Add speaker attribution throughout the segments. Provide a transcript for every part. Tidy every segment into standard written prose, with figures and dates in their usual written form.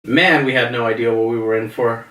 Speaker 1: Man, we had no idea what we were in for.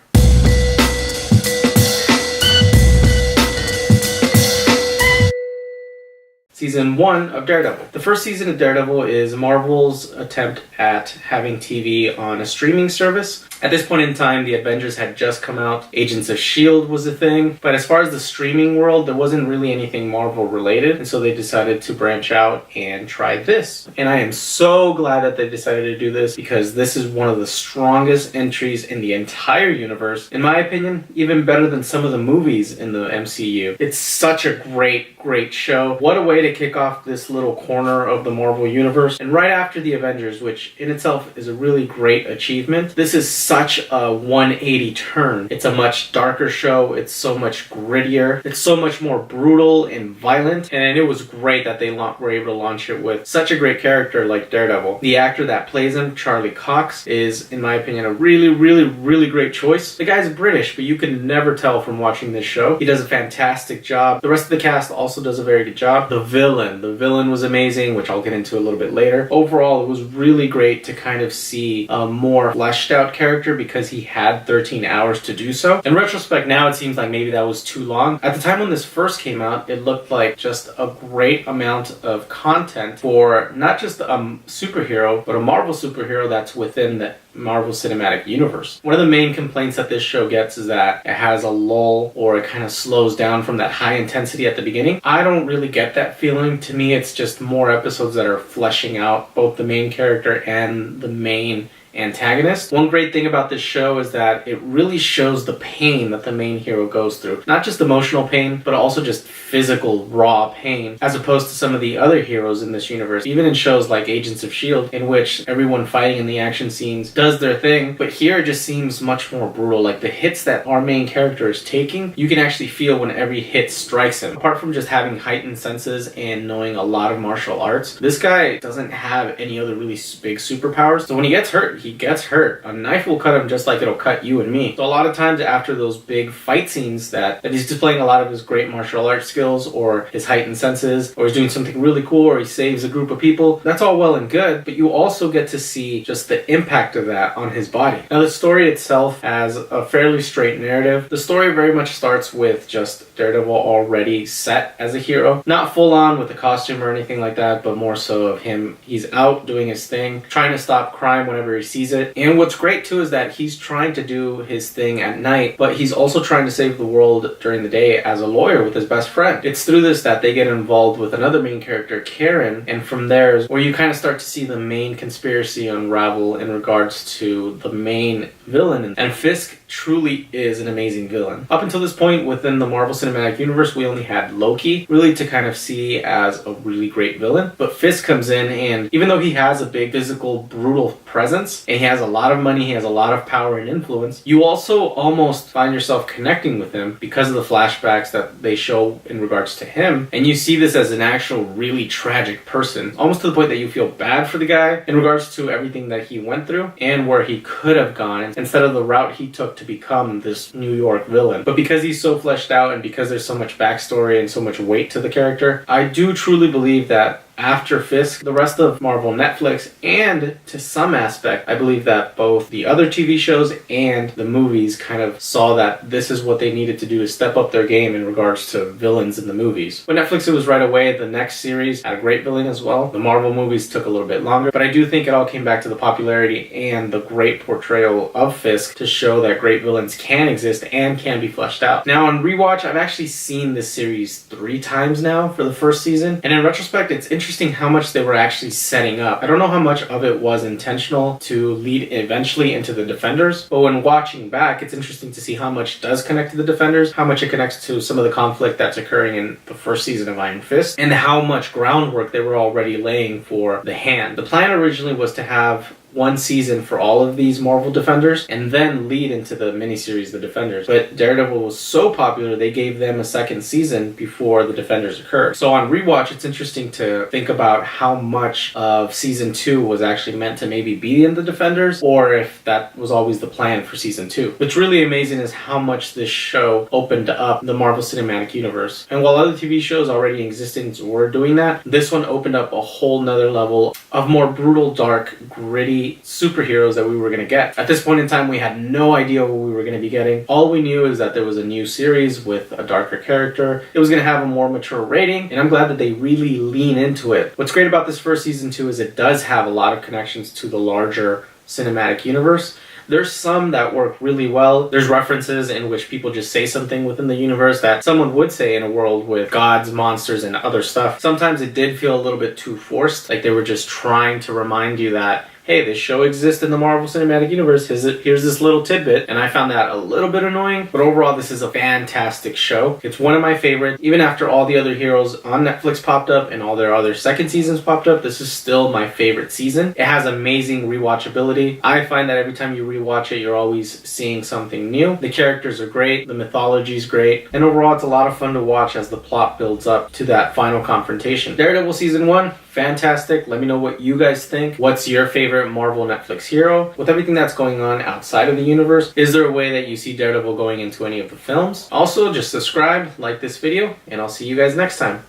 Speaker 1: Season 1 of Daredevil. The first season of Daredevil is Marvel's attempt at having TV on a streaming service. At this point in time, the Avengers had just come out. Agents of S.H.I.E.L.D. was a thing. But as far as the streaming world, there wasn't really anything Marvel related. And so they decided to branch out and try this. And I am so glad that they decided to do this because this is one of the strongest entries in the entire universe. In my opinion, even better than some of the movies in the MCU. It's such a great show. What a way to kick off this little corner of the Marvel universe. And right after the Avengers, which in itself is a really great achievement, this is such a 180 turn. It's a much darker show. It's so much grittier. It's so much more brutal and violent. And it was great that they were able to launch it with such a great character like Daredevil. The actor that plays him, Charlie Cox, is, in my opinion, a really great choice. The guy's British, but you can never tell from watching this show. He does a fantastic job. The rest of the cast also does a very good job. The villain was amazing, which I'll get into a little bit later. Overall, it was really great to kind of see a more fleshed out character because he had 13 hours to do so. In retrospect, now it seems like maybe that was too long. At the time when this first came out, it looked like just a great amount of content for not just a superhero, but a Marvel superhero that's within the Marvel Cinematic Universe. One of the main complaints that this show gets is that it has a lull or it kind of slows down from that high intensity at the beginning. I don't really get that feeling. To me, it's just more episodes that are fleshing out both the main character and the main antagonist. One great thing about this show is that it really shows the pain that the main hero goes through. Not just emotional pain, but also just physical, raw pain, as opposed to some of the other heroes in this universe. Even in shows like Agents of S.H.I.E.L.D., in which everyone fighting in the action scenes does their thing, but here it just seems much more brutal. Like the hits that our main character is taking, you can actually feel when every hit strikes him. Apart from just having heightened senses and knowing a lot of martial arts, this guy doesn't have any other really big superpowers. So when he gets hurt, he gets hurt. A knife will cut him just like it'll cut you and me. So a lot of times after those big fight scenes that he's displaying a lot of his great martial arts skills or his heightened senses, or he's doing something really cool, or he saves a group of people, that's all well and good, but you also get to see just the impact of that on his body. Now the story itself has a fairly straight narrative. The story very much starts with just Daredevil already set as a hero. Not full on with the costume or anything like that, but more so of him. He's out doing his thing, trying to stop crime whenever he sees it. And what's great too is that he's trying to do his thing at night, but he's also trying to save the world during the day as a lawyer with his best friend. It's through this that they get involved with another main character, Karen, and from there is where you kind of start to see the main conspiracy unravel in regards to the main villain. And Fisk truly is an amazing villain. Up until this point within the Marvel Cinematic Universe, we only had Loki really to kind of see as a really great villain. But Fisk comes in, and even though he has a big physical, brutal presence, and he has a lot of money, he has a lot of power and influence, you also almost find yourself connecting with him because of the flashbacks that they show in regards to him. And you see this as an actual really tragic person, almost to the point that you feel bad for the guy in regards to everything that he went through and where he could have gone instead of the route he took to become this New York villain. But because he's so fleshed out and because there's so much backstory and so much weight to the character, I do truly believe that after Fisk, the rest of Marvel Netflix, and to some aspect, I believe that both the other TV shows and the movies kind of saw that this is what they needed to do to step up their game in regards to villains in the movies. With Netflix, it was right away. The next series had a great villain as well. The Marvel movies took a little bit longer, but I do think it all came back to the popularity and the great portrayal of Fisk to show that great villains can exist and can be fleshed out. Now, on rewatch, I've actually seen this series 3 times now for the first season, and in retrospect, it's interesting how much they were actually setting up. I don't know how much of it was intentional to lead eventually into the Defenders, but when watching back, it's interesting to see how much does connect to the Defenders, how much it connects to some of the conflict that's occurring in the first season of Iron Fist, and how much groundwork they were already laying for The Hand. The plan originally was to have one season for all of these Marvel Defenders and then lead into the miniseries The Defenders. But Daredevil was so popular, they gave them a second season before The Defenders occurred. So on rewatch, it's interesting to think about how much of season 2 was actually meant to maybe be in The Defenders, or if that was always the plan for season 2. What's really amazing is how much this show opened up the Marvel Cinematic Universe. And while other TV shows already in existence were doing that, this one opened up a whole nother level of more brutal, dark, gritty great superheroes that we were going to get. At this point in time, we had no idea what we were going to be getting. All we knew is that there was a new series with a darker character. It was going to have a more mature rating, and I'm glad that they really lean into it. What's great about this first season too is it does have a lot of connections to the larger cinematic universe. There's some that work really well. There's references in which people just say something within the universe that someone would say in a world with gods, monsters, and other stuff. Sometimes it did feel a little bit too forced, like they were just trying to remind you that, hey, this show exists in the Marvel Cinematic Universe. Here's this little tidbit. And I found that a little bit annoying. But overall, this is a fantastic show. It's one of my favorites. Even after all the other heroes on Netflix popped up and all their other second seasons popped up, this is still my favorite season. It has amazing rewatchability. I find that every time you rewatch it, you're always seeing something new. The characters are great. The mythology is great. And overall, it's a lot of fun to watch as the plot builds up to that final confrontation. Daredevil Season 1. Fantastic. Let me know what you guys think. What's your favorite Marvel Netflix hero? With everything that's going on outside of the universe, is there a way that you see Daredevil going into any of the films? Also, just subscribe, like this video, and I'll see you guys next time.